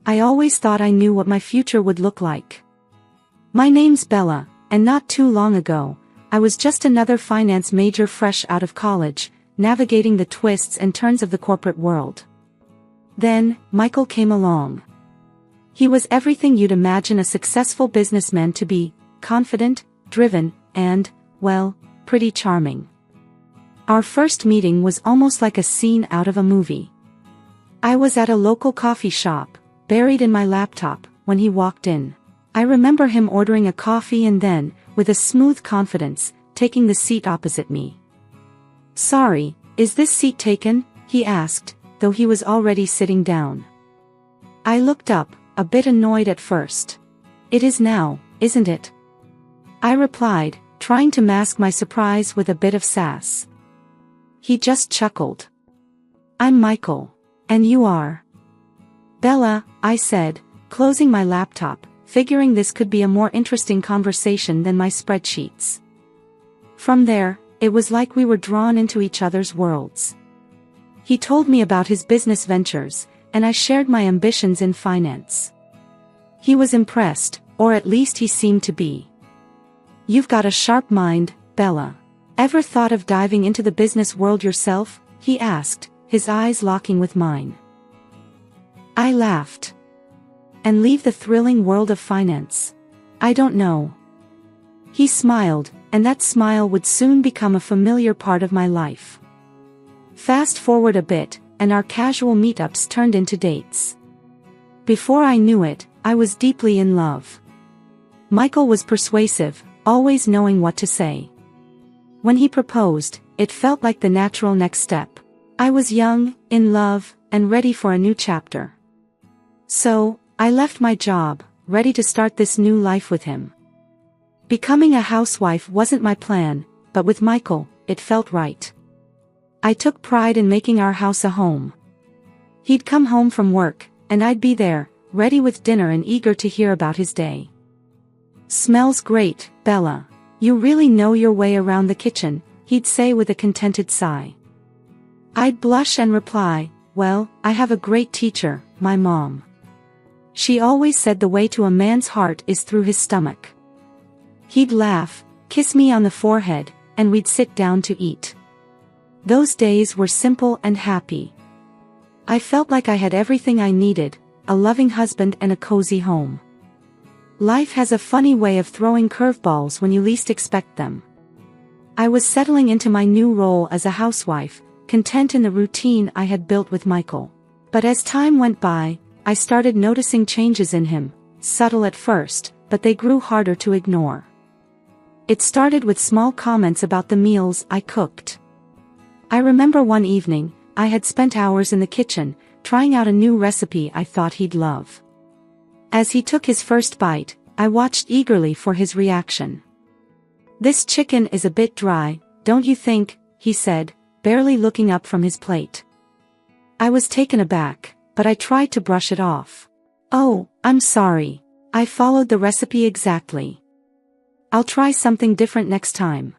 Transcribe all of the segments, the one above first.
I always thought I knew what my future would look like. My name's Bella, and not too long ago, I was just another finance major fresh out of college, navigating the twists and turns of the corporate world. Then, Michael came along. He was everything you'd imagine a successful businessman to be: confident, driven, and, well, pretty charming. Our first meeting was almost like a scene out of a movie. I was at a local coffee shop, buried in my laptop, when he walked in. I remember him ordering a coffee and then, with a smooth confidence, taking the seat opposite me. "Sorry, is this seat taken?" he asked, though he was already sitting down. I looked up, a bit annoyed at first. "It is now, isn't it?" I replied, trying to mask my surprise with a bit of sass. He just chuckled. "I'm Michael. And you are?" "Bella," I said, closing my laptop, figuring this could be a more interesting conversation than my spreadsheets. From there, it was like we were drawn into each other's worlds. He told me about his business ventures, and I shared my ambitions in finance. He was impressed, or at least he seemed to be. "You've got a sharp mind, Bella. Ever thought of diving into the business world yourself?" he asked, his eyes locking with mine. I laughed. "And leave the thrilling world of finance? I don't know." He smiled, and that smile would soon become a familiar part of my life. Fast forward a bit, and our casual meetups turned into dates. Before I knew it, I was deeply in love. Michael was persuasive, always knowing what to say. When he proposed, it felt like the natural next step. I was young, in love, and ready for a new chapter. So, I left my job, ready to start this new life with him. Becoming a housewife wasn't my plan, but with Michael, it felt right. I took pride in making our house a home. He'd come home from work, and I'd be there, ready with dinner and eager to hear about his day. "Smells great, Bella. You really know your way around the kitchen," he'd say with a contented sigh. I'd blush and reply, "Well, I have a great teacher, my mom. She always said the way to a man's heart is through his stomach." He'd laugh, kiss me on the forehead, and we'd sit down to eat. Those days were simple and happy. I felt like I had everything I needed: a loving husband and a cozy home. Life has a funny way of throwing curveballs when you least expect them. I was settling into my new role as a housewife, content in the routine I had built with Michael. But as time went by, I started noticing changes in him, subtle at first, but they grew harder to ignore. It started with small comments about the meals I cooked. I remember one evening, I had spent hours in the kitchen, trying out a new recipe I thought he'd love. As he took his first bite, I watched eagerly for his reaction. "This chicken is a bit dry, don't you think?" he said, barely looking up from his plate. I was taken aback, but I tried to brush it off. "Oh, I'm sorry. I followed the recipe exactly. I'll try something different next time."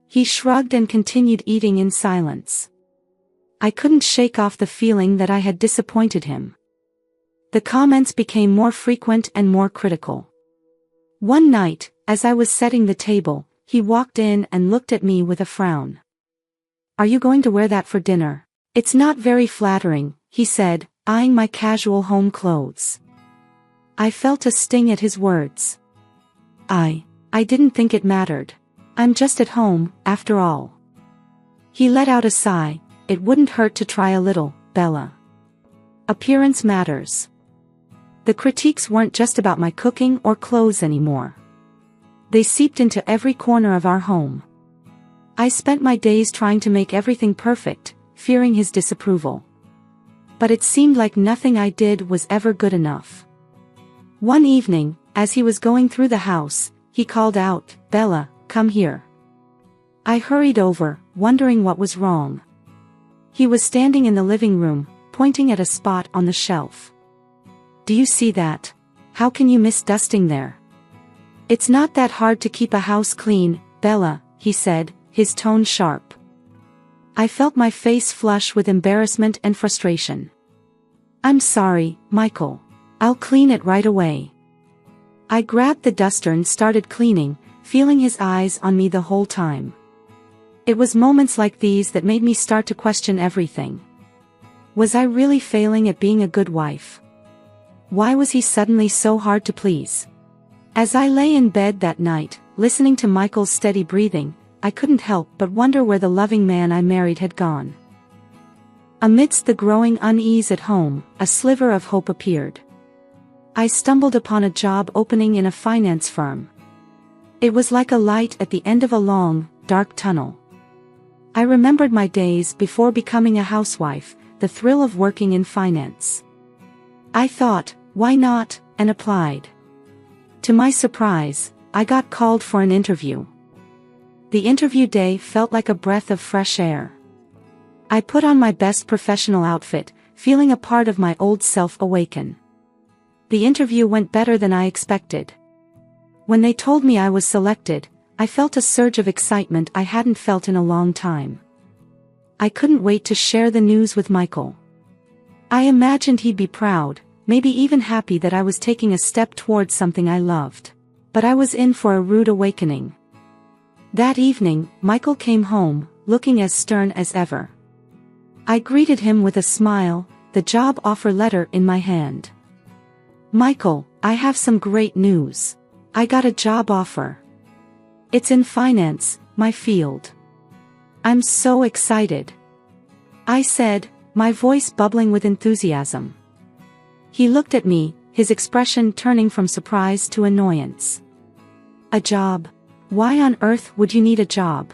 He shrugged and continued eating in silence. I couldn't shake off the feeling that I had disappointed him. The comments became more frequent and more critical. One night, as I was setting the table, he walked in and looked at me with a frown. "Are you going to wear that for dinner?" "It's not very flattering," he said, eyeing my casual home clothes. I felt a sting at his words. I didn't think it mattered. I'm just at home, after all." He let out a sigh. "It wouldn't hurt to try a little, Bella. Appearance matters." The critiques weren't just about my cooking or clothes anymore. They seeped into every corner of our home. I spent my days trying to make everything perfect, fearing his disapproval. But it seemed like nothing I did was ever good enough. One evening, as he was going through the house, he called out, "Bella, come here." I hurried over, wondering what was wrong. He was standing in the living room, pointing at a spot on the shelf. "Do you see that? How can you miss dusting there? It's not that hard to keep a house clean, Bella," he said, his tone sharp. I felt my face flush with embarrassment and frustration. I'm sorry, Michael. I'll clean it right away. I grabbed the duster and started cleaning, feeling his eyes on me the whole time. It was moments like these that made me start to question everything. Was I really failing at being a good wife? Why was he suddenly so hard to please? As I lay in bed that night, listening to Michael's steady breathing, I couldn't help but wonder where the loving man I married had gone. Amidst the growing unease at home, a sliver of hope appeared. I stumbled upon a job opening in a finance firm. It was like a light at the end of a long, dark tunnel. I remembered my days before becoming a housewife, the thrill of working in finance. I thought, why not, and applied. To my surprise, I got called for an interview. The interview day felt like a breath of fresh air. I put on my best professional outfit, feeling a part of my old self awaken. The interview went better than I expected. When they told me I was selected, I felt a surge of excitement I hadn't felt in a long time. I couldn't wait to share the news with Michael. I imagined he'd be proud, maybe even happy that I was taking a step towards something I loved. But I was in for a rude awakening. That evening, Michael came home, looking as stern as ever. I greeted him with a smile, the job offer letter in my hand. Michael, I have some great news. I got a job offer. It's in finance, my field. I'm so excited. I said, my voice bubbling with enthusiasm. He looked at me, his expression turning from surprise to annoyance. A job? Why on earth would you need a job?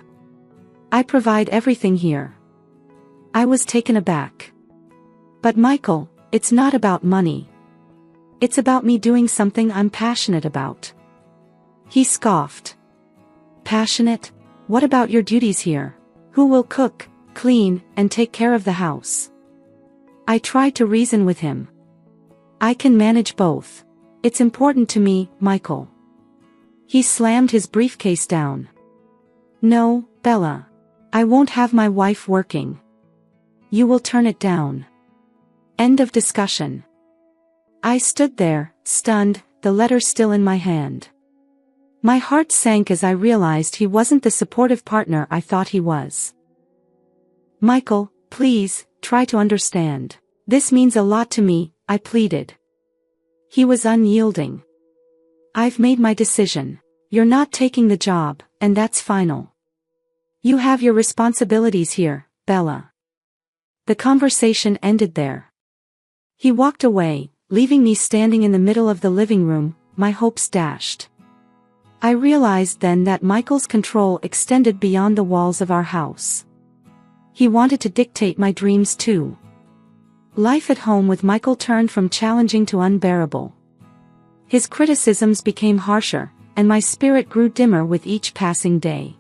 I provide everything here. I was taken aback. But Michael, it's not about money. It's about me doing something I'm passionate about. He scoffed. Passionate? What about your duties here? Who will cook, clean, and take care of the house? I tried to reason with him. I can manage both. It's important to me, Michael. He slammed his briefcase down. No, Bella. I won't have my wife working. You will turn it down. End of discussion. I stood there, stunned, the letter still in my hand. My heart sank as I realized he wasn't the supportive partner I thought he was. Michael, please, try to understand. This means a lot to me, I pleaded. He was unyielding. I've made my decision. You're not taking the job, and that's final. You have your responsibilities here, Bella. The conversation ended there. He walked away, leaving me standing in the middle of the living room, my hopes dashed. I realized then that Michael's control extended beyond the walls of our house. He wanted to dictate my dreams too. Life at home with Michael turned from challenging to unbearable. His criticisms became harsher, and my spirit grew dimmer with each passing day.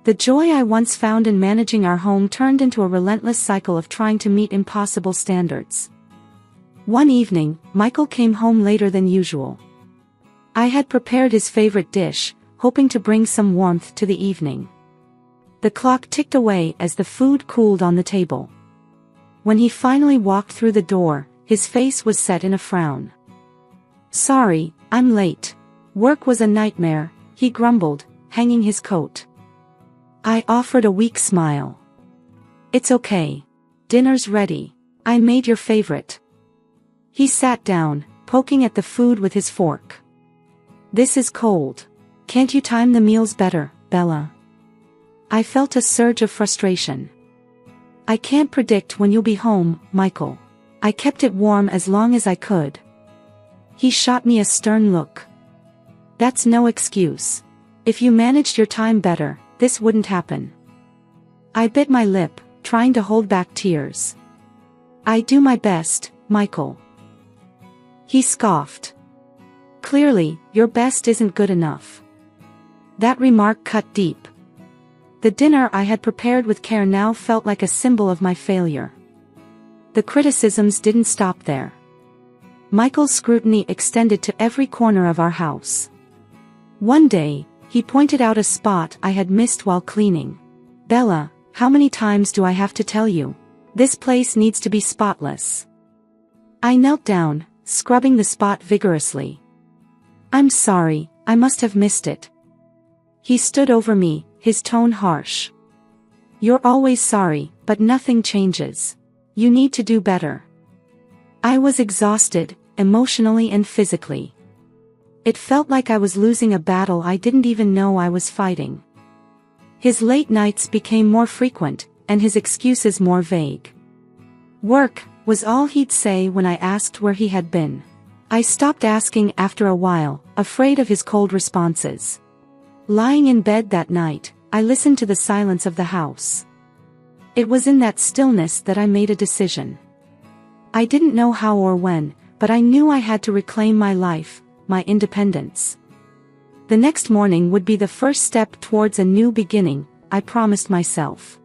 The joy I once found in managing our home turned into a relentless cycle of trying to meet impossible standards. One evening, Michael came home later than usual. I had prepared his favorite dish, hoping to bring some warmth to the evening. The clock ticked away as the food cooled on the table. When he finally walked through the door, his face was set in a frown. Sorry, I'm late. Work was a nightmare, he grumbled, hanging his coat. I offered a weak smile. It's okay. Dinner's ready. I made your favorite. He sat down, poking at the food with his fork. This is cold. Can't you time the meals better, Bella? I felt a surge of frustration. I can't predict when you'll be home, Michael. I kept it warm as long as I could. He shot me a stern look. That's no excuse. If you managed your time better, this wouldn't happen. I bit my lip, trying to hold back tears. I do my best, Michael. He scoffed. Clearly, your best isn't good enough. That remark cut deep. The dinner I had prepared with care now felt like a symbol of my failure. The criticisms didn't stop there. Michael's scrutiny extended to every corner of our house. One day, he pointed out a spot I had missed while cleaning. Bella, how many times do I have to tell you? This place needs to be spotless. I knelt down, scrubbing the spot vigorously. "I'm sorry, I must have missed it." He stood over me, his tone harsh. "You're always sorry, but nothing changes. You need to do better." I was exhausted, emotionally and physically. It felt like I was losing a battle I didn't even know I was fighting. His late nights became more frequent, and his excuses more vague. Work was all he'd say when I asked where he had been. I stopped asking after a while, afraid of his cold responses. Lying in bed that night, I listened to the silence of the house. It was in that stillness that I made a decision. I didn't know how or when, but I knew I had to reclaim my life, my independence. The next morning would be the first step towards a new beginning, I promised myself.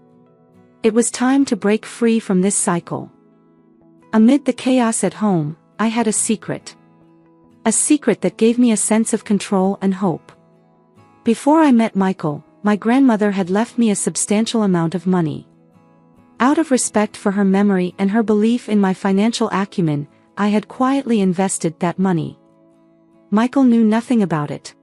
It was time to break free from this cycle. Amid the chaos at home, I had a secret. A secret that gave me a sense of control and hope. Before I met Michael, my grandmother had left me a substantial amount of money. Out of respect for her memory and her belief in my financial acumen, I had quietly invested that money. Michael knew nothing about it.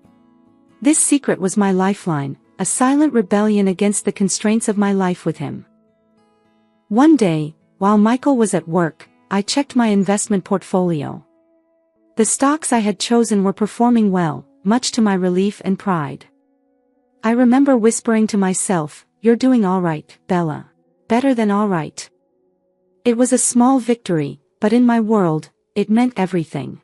This secret was my lifeline, a silent rebellion against the constraints of my life with him. One day, while Michael was at work, I checked my investment portfolio. The stocks I had chosen were performing well, much to my relief and pride. I remember whispering to myself, "You're doing all right, Bella. Better than all right." It was a small victory, but in my world, it meant everything.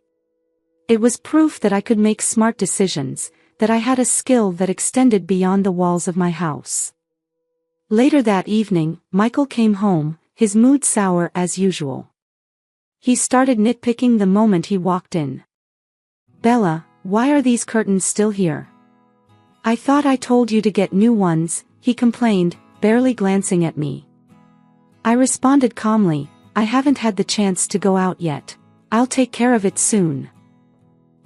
It was proof that I could make smart decisions, that I had a skill that extended beyond the walls of my house. Later that evening, Michael came home, his mood sour as usual. He started nitpicking the moment he walked in. "Bella, why are these curtains still here?" "I thought I told you to get new ones," he complained, barely glancing at me. I responded calmly, "I haven't had the chance to go out yet. I'll take care of it soon."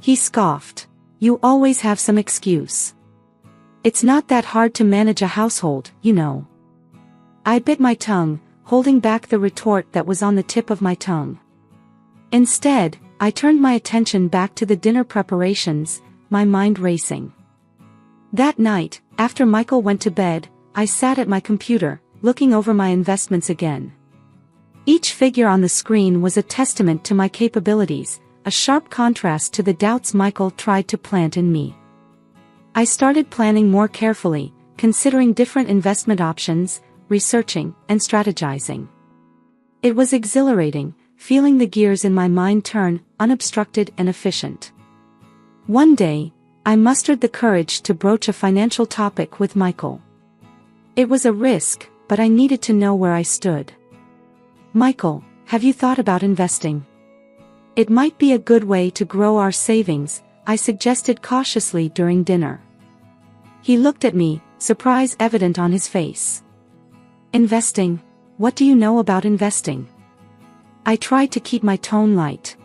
He scoffed. "You always have some excuse. It's not that hard to manage a household, you know." I bit my tongue, holding back the retort that was on the tip of my tongue. Instead, I turned my attention back to the dinner preparations, my mind racing. That night, after Michael went to bed, I sat at my computer, looking over my investments again. Each figure on the screen was a testament to my capabilities, a sharp contrast to the doubts Michael tried to plant in me. I started planning more carefully, considering different investment options, researching, and strategizing. It was exhilarating, feeling the gears in my mind turn, unobstructed and efficient. One day, I mustered the courage to broach a financial topic with Michael. It was a risk, but I needed to know where I stood. "Michael, have you thought about investing? It might be a good way to grow our savings," I suggested cautiously during dinner. He looked at me, surprise evident on his face. "Investing? What do you know about investing?" I tried to keep my tone light.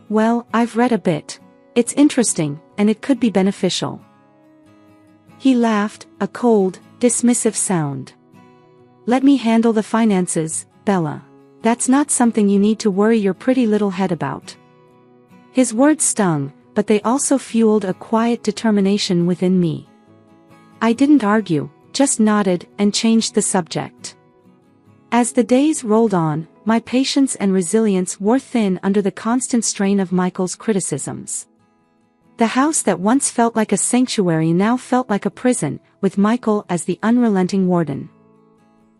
"Well, I've read a bit. It's interesting, and it could be beneficial." He laughed, a cold, dismissive sound. "Let me handle the finances, Bella. That's not something you need to worry your pretty little head about." His words stung, but they also fueled a quiet determination within me. I didn't argue, just nodded and changed the subject. As the days rolled on, my patience and resilience wore thin under the constant strain of Michael's criticisms. The house that once felt like a sanctuary now felt like a prison, with Michael as the unrelenting warden.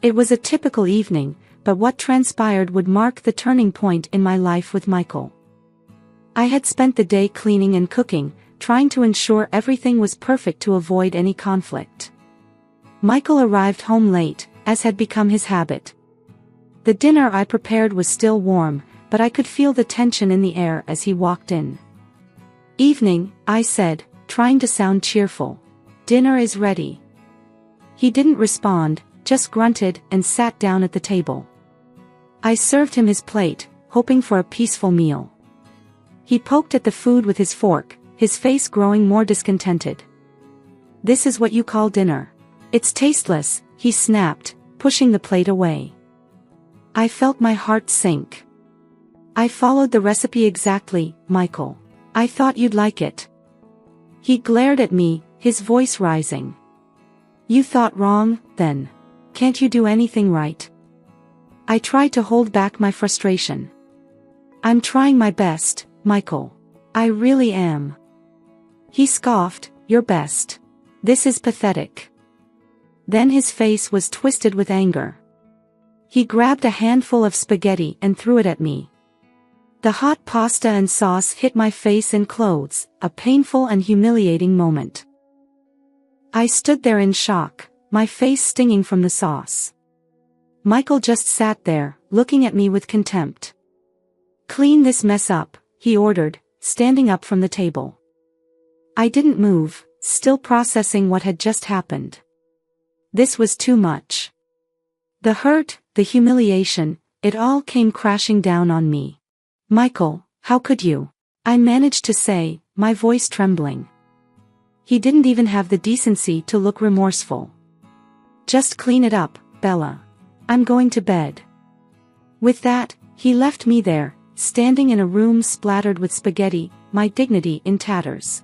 It was a typical evening, but what transpired would mark the turning point in my life with Michael. I had spent the day cleaning and cooking, trying to ensure everything was perfect to avoid any conflict. Michael arrived home late, as had become his habit. The dinner I prepared was still warm, but I could feel the tension in the air as he walked in. "Evening," I said, trying to sound cheerful. "Dinner is ready." He didn't respond, just grunted and sat down at the table. I served him his plate, hoping for a peaceful meal. He poked at the food with his fork, his face growing more discontented. "This is what you call dinner? It's tasteless," he snapped, pushing the plate away. I felt my heart sink. I followed the recipe exactly, Michael. I thought you'd like it. He glared at me, his voice rising. You thought wrong, then. Can't you do anything right? I tried to hold back my frustration. I'm trying my best, Michael. I really am. He scoffed, your best. This is pathetic. Then his face was twisted with anger. He grabbed a handful of spaghetti and threw it at me. The hot pasta and sauce hit my face and clothes, a painful and humiliating moment. I stood there in shock, my face stinging from the sauce. Michael just sat there, looking at me with contempt. Clean this mess up, he ordered, standing up from the table. I didn't move, still processing what had just happened. This was too much. The hurt, the humiliation, it all came crashing down on me. Michael, how could you? I managed to say, my voice trembling. He didn't even have the decency to look remorseful. Just clean it up, Bella. I'm going to bed. With that, he left me there, standing in a room splattered with spaghetti, my dignity in tatters.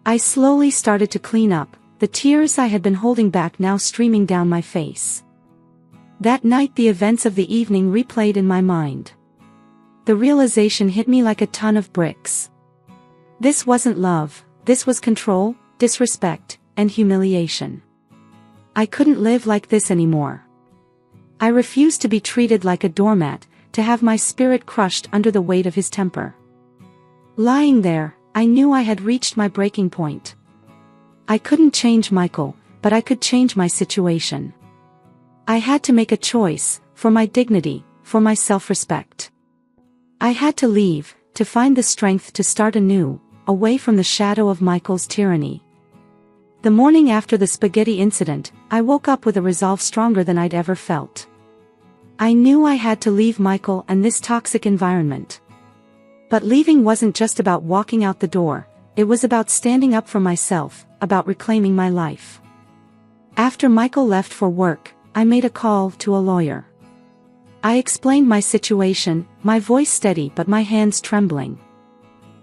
I slowly started to clean up, the tears I had been holding back now streaming down my face. That night the events of the evening replayed in my mind. The realization hit me like a ton of bricks. This wasn't love, this was control, disrespect, and humiliation. I couldn't live like this anymore. I refused to be treated like a doormat, to have my spirit crushed under the weight of his temper. Lying there, I knew I had reached my breaking point. I couldn't change Michael, but I could change my situation. I had to make a choice, for my dignity, for my self-respect. I had to leave, to find the strength to start anew, away from the shadow of Michael's tyranny. The morning after the spaghetti incident, I woke up with a resolve stronger than I'd ever felt. I knew I had to leave Michael and this toxic environment. But leaving wasn't just about walking out the door, it was about standing up for myself, about reclaiming my life. After Michael left for work, I made a call to a lawyer. I explained my situation, my voice steady but my hands trembling.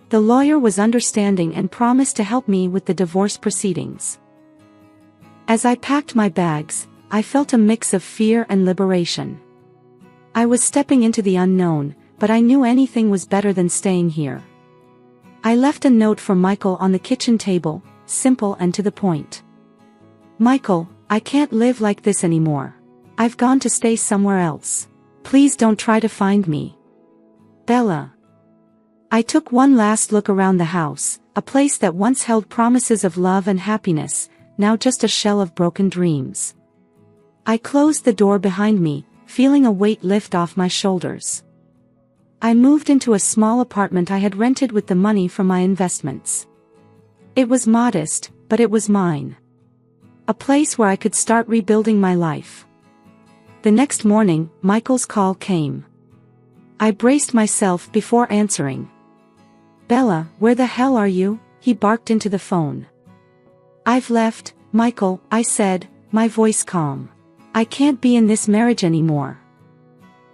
The lawyer was understanding and promised to help me with the divorce proceedings. As I packed my bags, I felt a mix of fear and liberation. I was stepping into the unknown, but I knew anything was better than staying here. I left a note for Michael on the kitchen table, simple and to the point. Michael, I can't live like this anymore. I've gone to stay somewhere else. Please don't try to find me. Bella. I took one last look around the house, a place that once held promises of love and happiness, now just a shell of broken dreams. I closed the door behind me, feeling a weight lift off my shoulders. I moved into a small apartment I had rented with the money from my investments. It was modest, but it was mine. A place where I could start rebuilding my life. The next morning, Michael's call came. I braced myself before answering. Bella, where the hell are you? He barked into the phone. I've left, Michael, I said, my voice calm. I can't be in this marriage anymore.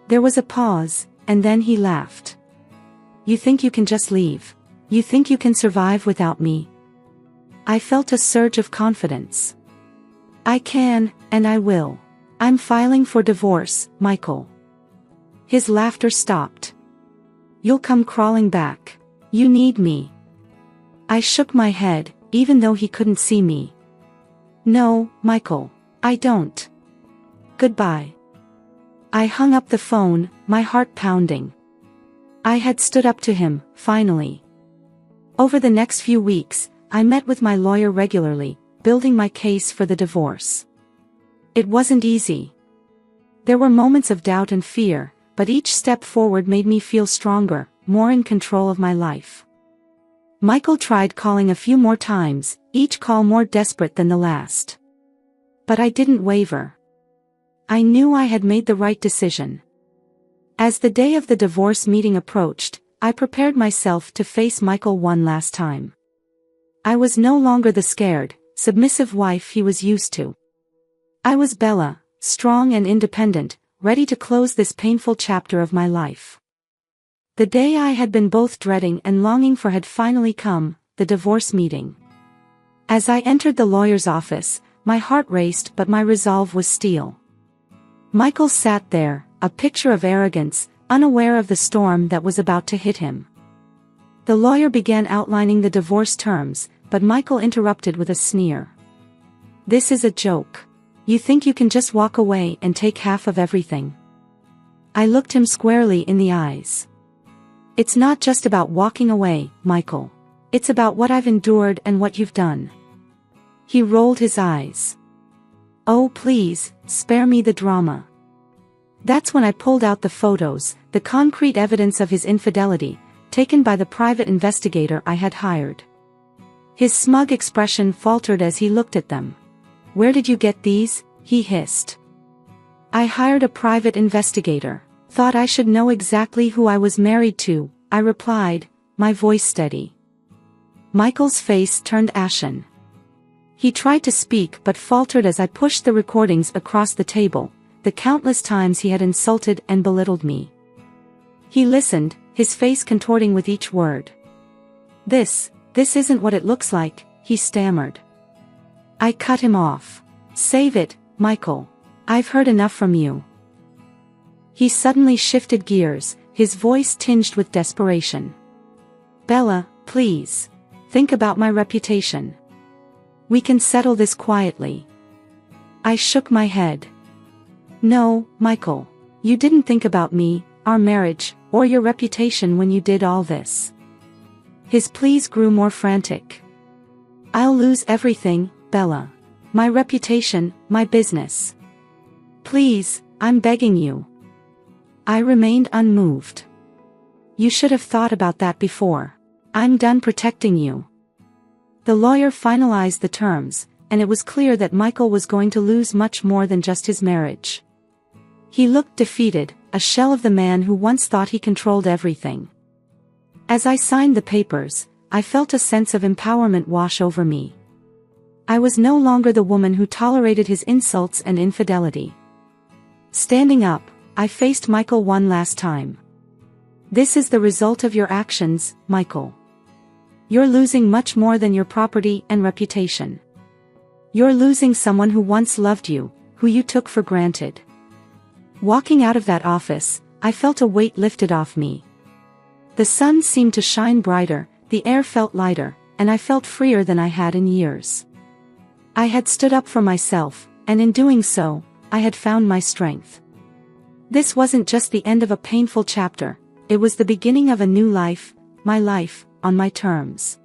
There was a pause, and then he laughed. You think you can just leave? You think you can survive without me? I felt a surge of confidence. I can, and I will. I'm filing for divorce, Michael. His laughter stopped. You'll come crawling back. You need me. I shook my head, even though he couldn't see me. No, Michael, I don't. Goodbye. I hung up the phone, my heart pounding. I had stood up to him, finally. Over the next few weeks, I met with my lawyer regularly, building my case for the divorce. It wasn't easy. There were moments of doubt and fear, but each step forward made me feel stronger, more in control of my life. Michael tried calling a few more times, each call more desperate than the last. But I didn't waver. I knew I had made the right decision. As the day of the divorce meeting approached, I prepared myself to face Michael one last time. I was no longer the scared, submissive wife he was used to. I was Bella, strong and independent, ready to close this painful chapter of my life. The day I had been both dreading and longing for had finally come, the divorce meeting. As I entered the lawyer's office, my heart raced but my resolve was steel. Michael sat there, a picture of arrogance, unaware of the storm that was about to hit him. The lawyer began outlining the divorce terms, but Michael interrupted with a sneer. "This is a joke. You think you can just walk away and take half of everything?" I looked him squarely in the eyes. "It's not just about walking away, Michael. It's about what I've endured and what you've done." He rolled his eyes. "Oh please, spare me the drama." That's when I pulled out the photos, the concrete evidence of his infidelity, taken by the private investigator I had hired. His smug expression faltered as he looked at them. "Where did you get these?" he hissed. "I hired a private investigator. Thought I should know exactly who I was married to," I replied, my voice steady. Michael's face turned ashen. He tried to speak but faltered as I pushed the recordings across the table, the countless times he had insulted and belittled me. He listened, his face contorting with each word. This isn't what it looks like," he stammered. I cut him off. "Save it, Michael. I've heard enough from you." He suddenly shifted gears, his voice tinged with desperation. "Bella, please. Think about my reputation. We can settle this quietly." I shook my head. "No, Michael. You didn't think about me, our marriage, or your reputation when you did all this." His pleas grew more frantic. "I'll lose everything, Bella. My reputation, my business. Please, I'm begging you." I remained unmoved. "You should have thought about that before. I'm done protecting you." The lawyer finalized the terms, and it was clear that Michael was going to lose much more than just his marriage. He looked defeated, a shell of the man who once thought he controlled everything. As I signed the papers, I felt a sense of empowerment wash over me. I was no longer the woman who tolerated his insults and infidelity. Standing up, I faced Michael one last time. "This is the result of your actions, Michael. You're losing much more than your property and reputation. You're losing someone who once loved you, who you took for granted." Walking out of that office, I felt a weight lifted off me. The sun seemed to shine brighter, the air felt lighter, and I felt freer than I had in years. I had stood up for myself, and in doing so, I had found my strength. This wasn't just the end of a painful chapter, it was the beginning of a new life, my life, on my terms.